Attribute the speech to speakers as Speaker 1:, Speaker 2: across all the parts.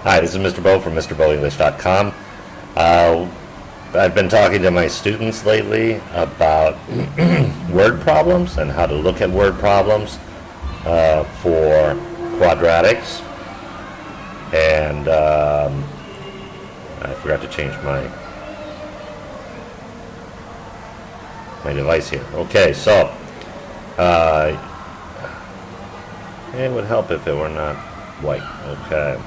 Speaker 1: Hi, this is Mr. Bo from MrBoEnglish.com. I've been talking to my students lately about word problems and how to look at word problems for quadratics. And I forgot to change my device here. Okay, so it would help if it were not white. Okay.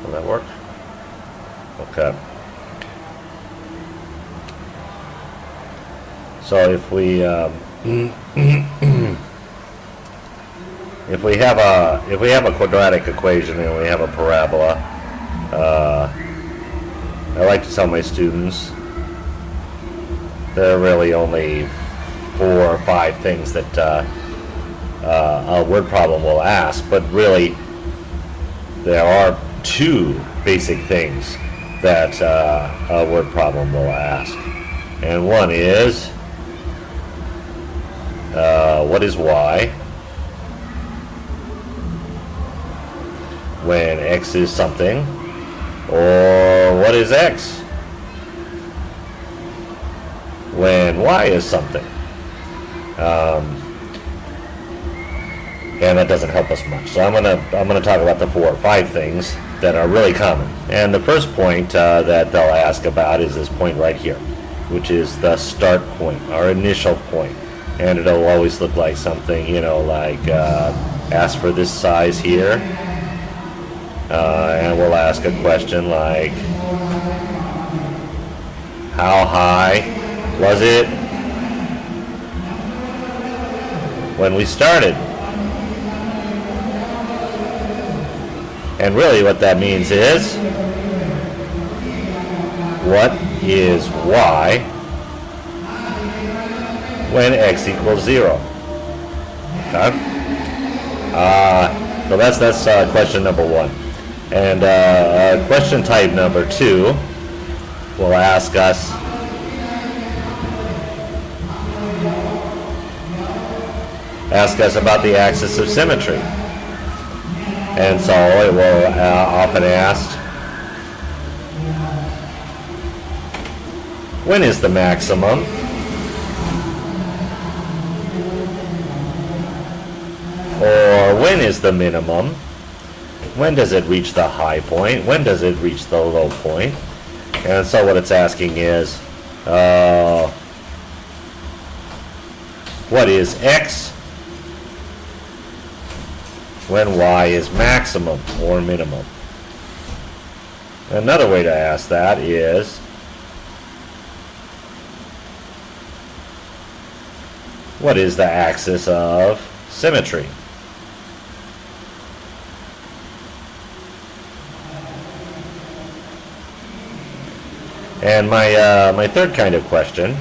Speaker 1: Will that work? Okay. So if we if we have a quadratic equation and we have a parabola, I like to tell my students there are really only 4 or 5 things that a word problem will ask, but really there are 2 basic things that a word problem will ask. And one is, what is y when x is something, or what is x when y is something? And that doesn't help us much. So I'm gonna talk about the 4 or 5 things that are really common. And the first point that they'll ask about is this point right here, which is the start point, our initial point. And it'll always look like something, like ask for this size here, and we'll ask a question like, how high was it when we started? And really what that means is, what is y when x equals 0? Okay? So that's question number 1. And question type number 2 will ask us about the axis of symmetry. And so it will often ask, when is the maximum? Or when is the minimum? When does it reach the high point? When does it reach the low point? And so what it's asking is, what is x when y is maximum or minimum? Another way to ask that is, what is the axis of symmetry? And my third kind of question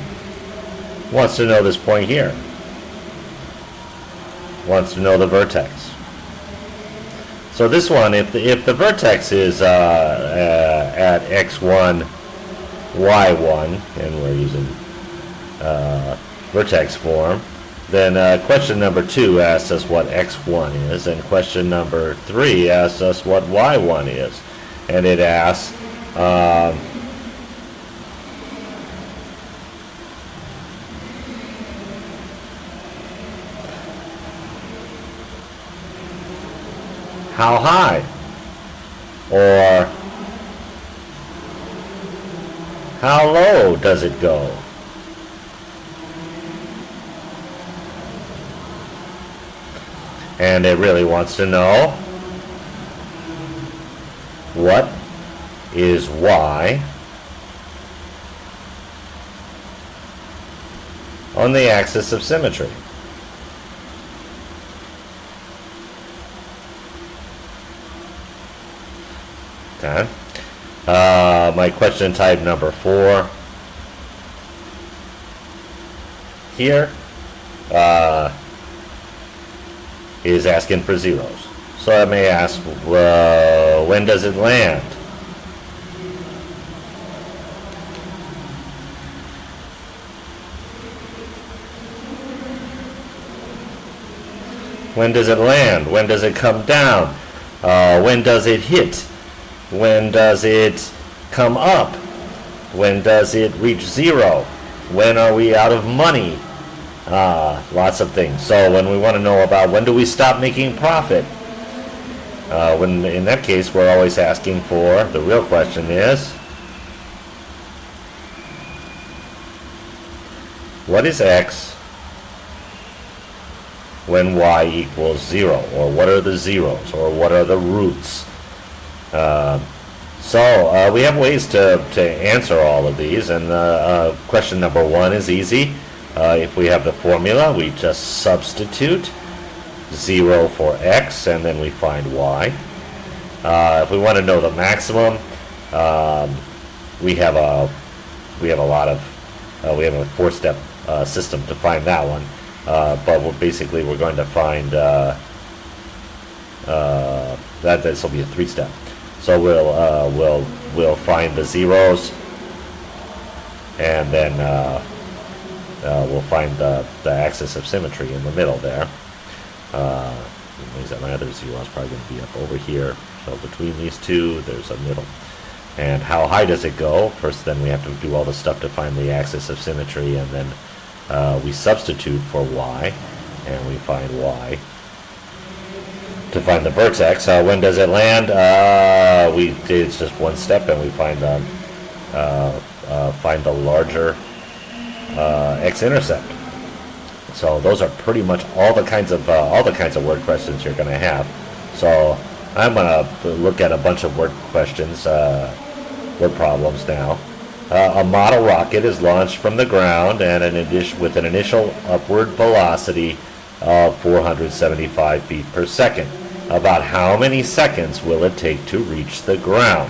Speaker 1: wants to know this point here. Wants to know the vertex. So this one, if the vertex is at x1, y1, and we're using vertex form, then question number 2 asks us what x1 is, and question number 3 asks us what y1 is. And it asks, how high, or how low does it go? And it really wants to know, what is y on the axis of symmetry? Okay. My question type number 4 here is asking for zeros. So I may ask, when does it land? When does it land? When does it come down? When does it hit? When does it come up? When does it reach zero? When are we out of money? Lots of things. So when we want to know about when do we stop making profit, when in that case we're always asking for, the real question is, what is x when y equals 0? Or what are the zeros? Or what are the roots? So we have ways to answer all of these, and question number 1 is easy. If we have the formula, we just substitute 0 for x, and then we find y. If we want to know the maximum, we have a 4-step system to find that one. But we're going to find this will be a 3-step. So we'll find the zeros, and then we'll find the axis of symmetry in the middle there. My other zero is probably going to be up over here. So between these two, there's a middle. And how high does it go? First, then we have to do all the stuff to find the axis of symmetry, and then we substitute for y, and we find y. To find the vertex, when does it land? It's just one step, and we find the larger x-intercept. So those are pretty much all the kinds of word questions you're going to have. So I'm going to look at a bunch of word questions, word problems now. A model rocket is launched from the ground and with an initial upward velocity of 475 feet per second. About how many seconds will it take to reach the ground?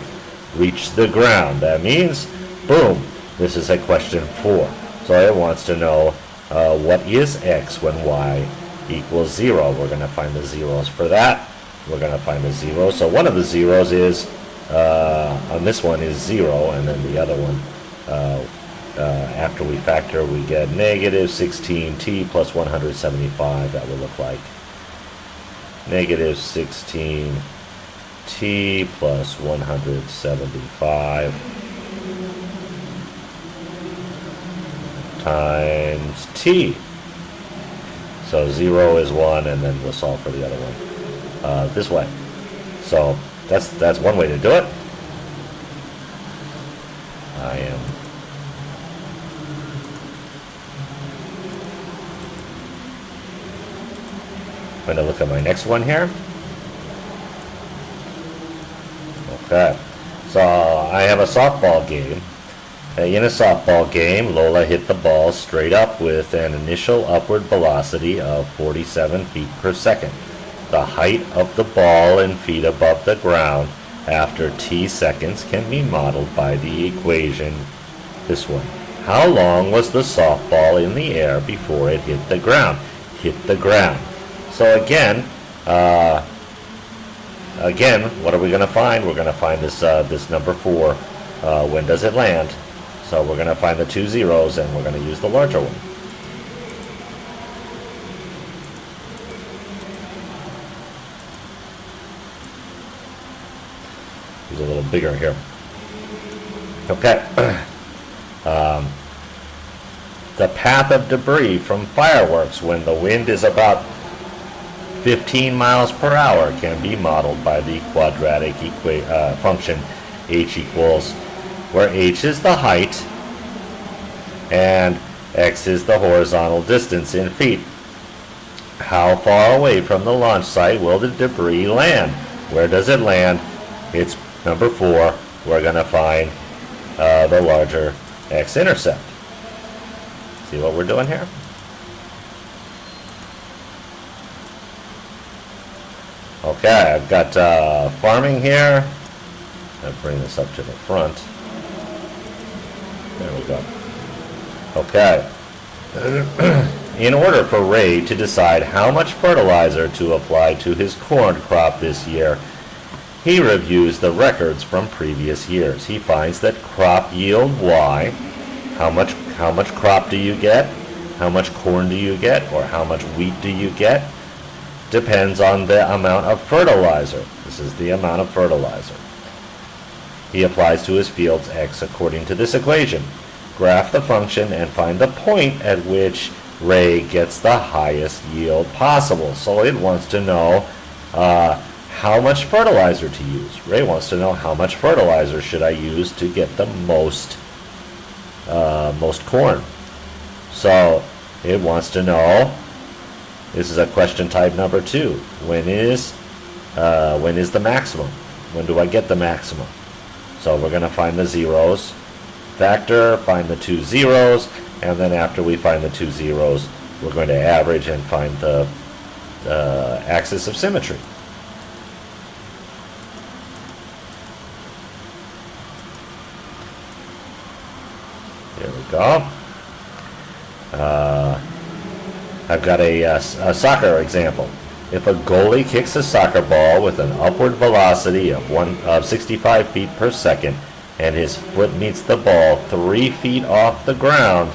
Speaker 1: Reach the ground. That means, boom, this is a question 4. So it wants to know what is x when y equals 0. We're going to find the zeros for that. We're going to find the zeros. So one of the zeros is, on this one is 0, and then the other one, after we factor, we get negative 16t plus 175. That will look like negative 16t plus 175 times t. So 0 is 1, and then we'll solve for the other one this way. So that's one way to do it. I am going to look at my next one here. Okay, so I have a softball game. In a softball game, Lola hit the ball straight up with an initial upward velocity of 47 feet per second. The height of the ball in feet above the ground after t seconds can be modeled by the equation, this one. How long was the softball in the air before it hit the ground? Hit the ground. So again, what are we going to find? We're going to find this number 4. When does it land? So we're going to find the 2 zeros, and we're going to use the larger one. Use a little bigger here. Okay. The path of debris from fireworks when the wind is about 15 miles per hour can be modeled by the quadratic function h equals, where h is the height and x is the horizontal distance in feet. How far away from the launch site will the debris land? Where does it land? It's number 4. We're going to find the larger x-intercept. See what we're doing here? Okay, I've got farming here. I'll bring this up to the front. There we go. Okay. In order for Ray to decide how much fertilizer to apply to his corn crop this year, he reviews the records from previous years. He finds that crop yield Y, how much crop do you get? How much corn do you get? Or how much wheat do you get? depends on the amount of fertilizer. This is the amount of fertilizer he applies to his fields X according to this equation. Graph the function and find the point at which Ray gets the highest yield possible. So it wants to know how much fertilizer to use. Ray wants to know how much fertilizer should I use to get the most corn. So it wants to know, this is a question type number 2. When is the maximum? When do I get the maximum? So we're going to find the zeros, factor, find the 2 zeros, and then after we find the 2 zeros, we're going to average and find the axis of symmetry. There we go. I've got a soccer example. If a goalie kicks a soccer ball with an upward velocity of 65 feet per second and his foot meets the ball 3 feet off the ground,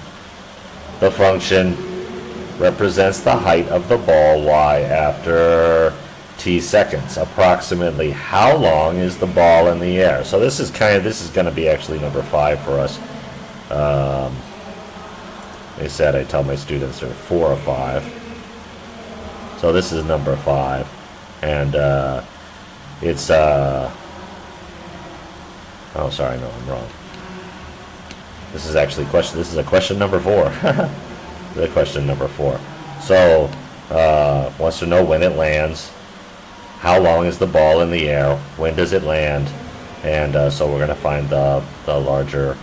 Speaker 1: the function represents the height of the ball y after t seconds. Approximately how long is the ball in the air? So this is going to be actually number 5 for us. They said I tell my students there are 4 or 5. So this is number 5, and it's oh, sorry, no, I'm wrong. This is actually a question number 4. The question number 4. So wants to know when it lands, how long is the ball in the air, when does it land, and so we're going to find the larger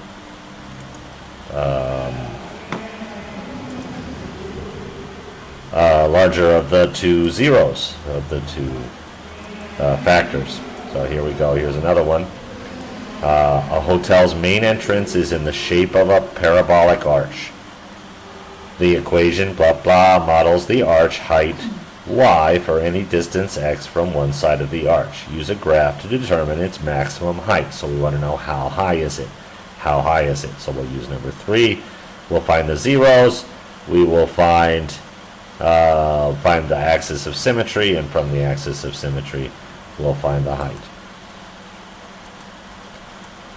Speaker 1: larger of the 2 zeros, of the 2 factors. So here we go. Here's another one. A hotel's main entrance is in the shape of a parabolic arch. The equation blah blah models the arch height y for any distance x from one side of the arch. Use a graph to determine its maximum height. So we want to know how high is it. How high is it? So we'll use number 3. We'll find the zeros. We will find the axis of symmetry, and from the axis of symmetry we'll find the height.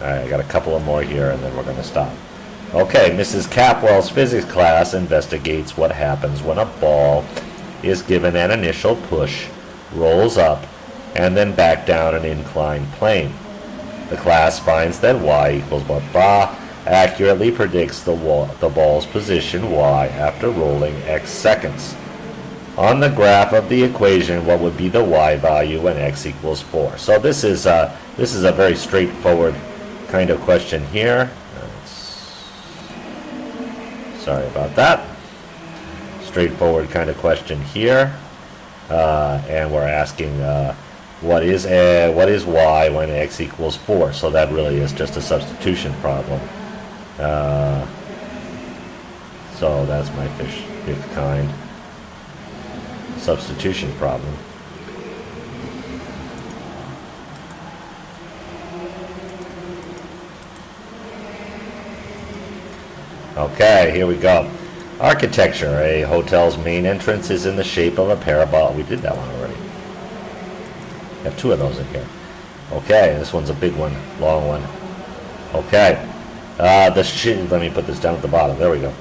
Speaker 1: Alright, I got a couple of more here and then we're going to stop. Okay, Mrs. Capwell's physics class investigates what happens when a ball is given an initial push, rolls up, and then back down an inclined plane. The class finds that y equals blah blah accurately predicts the ball's position y after rolling x seconds. On the graph of the equation, what would be the y value when x equals 4? So this is a very straightforward kind of question here. Sorry about that. Straightforward kind of question here, and we're asking what is y when x equals 4? So that really is just a substitution problem. So that's my fifth kind substitution problem. Okay, here we go. Architecture. A hotel's main entrance is in the shape of a parabol. We did that one already. We have 2 of those in here. Okay, this one's a big one, long one. Okay. Let me put this down at the bottom. There we go.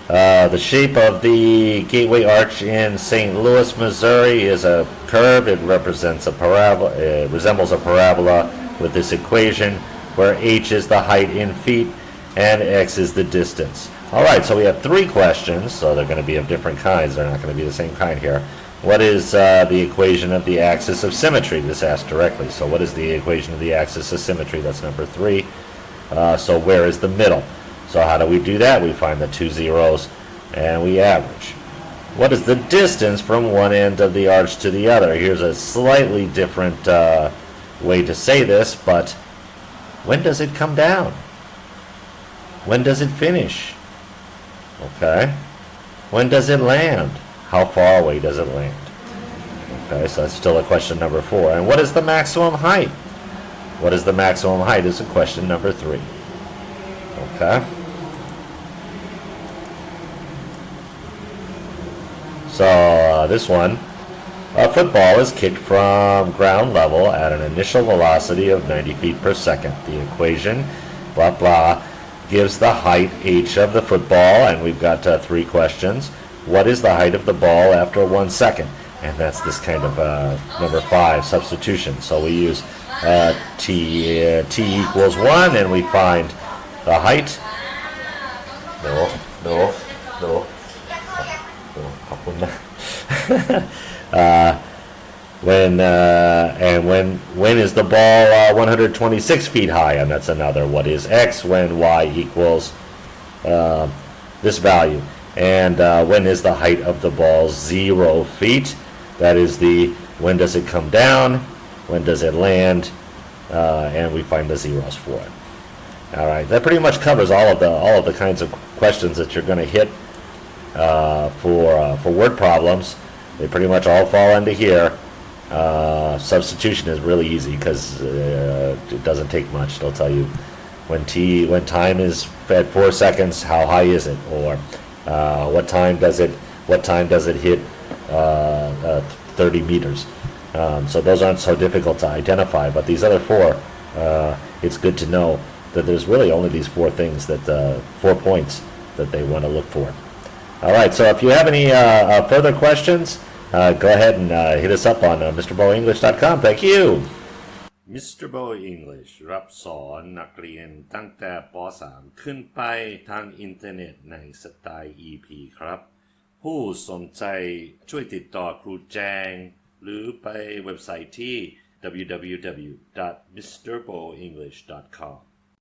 Speaker 1: The shape of the Gateway Arch in St. Louis, Missouri is a curve. It represents a parabola. It resembles a parabola with this equation where h is the height in feet and x is the distance. All right, so we have 3 questions. So they're going to be of different kinds. They're not going to be the same kind here. What is the equation of the axis of symmetry? This asked directly. So what is the equation of the axis of symmetry? That's number 3. So where is the middle? So how do we do that? We find the 2 zeros and we average. What is the distance from one end of the arch to the other? Here's a slightly different way to say this, but when does it come down? When does it finish? Okay. When does it land? How far away does it land? Okay, so that's still a question number 4. And what is the maximum height? What is the maximum height is a question number 3. Okay. So this one, A football is kicked from ground level at an initial velocity of 90 feet per second. The equation, blah blah, gives the height h of the football, and we've got 3 questions. What is the height of the ball after 1 second? And that's this kind of number 5 substitution. So we use t equals 1, and we find the height. No. When is the ball 126 feet high? And that's another. What is x when y equals this value? And when is the height of the ball 0 feet? That is the when does it come down? When does it land? And we find the zeros for it. All right, that pretty much covers all of the kinds of questions that you're going to hit for word problems. They pretty much all fall into here. Substitution is really easy because it doesn't take much. They'll tell you when time is at 4 seconds, how high is it, or what time does it hit 30 meters. So those aren't so difficult to identify. But these other 4, it's good to know that there's really only these 4 things that 4 points that they want to look for. All right, so if you have any further questions, go ahead and hit us up on MrBoEnglish.com. Thank you. Mr. Bo English รับสอนนักเรียนตั้งแต่ป .3 ขึ้นไปทางอินเทอร์เน็ตในสไตล์ EP ครับ ผู้สนใจช่วยติดต่อครูแจงหรือไปเว็บไซต์ที่ www.mrboenglish.com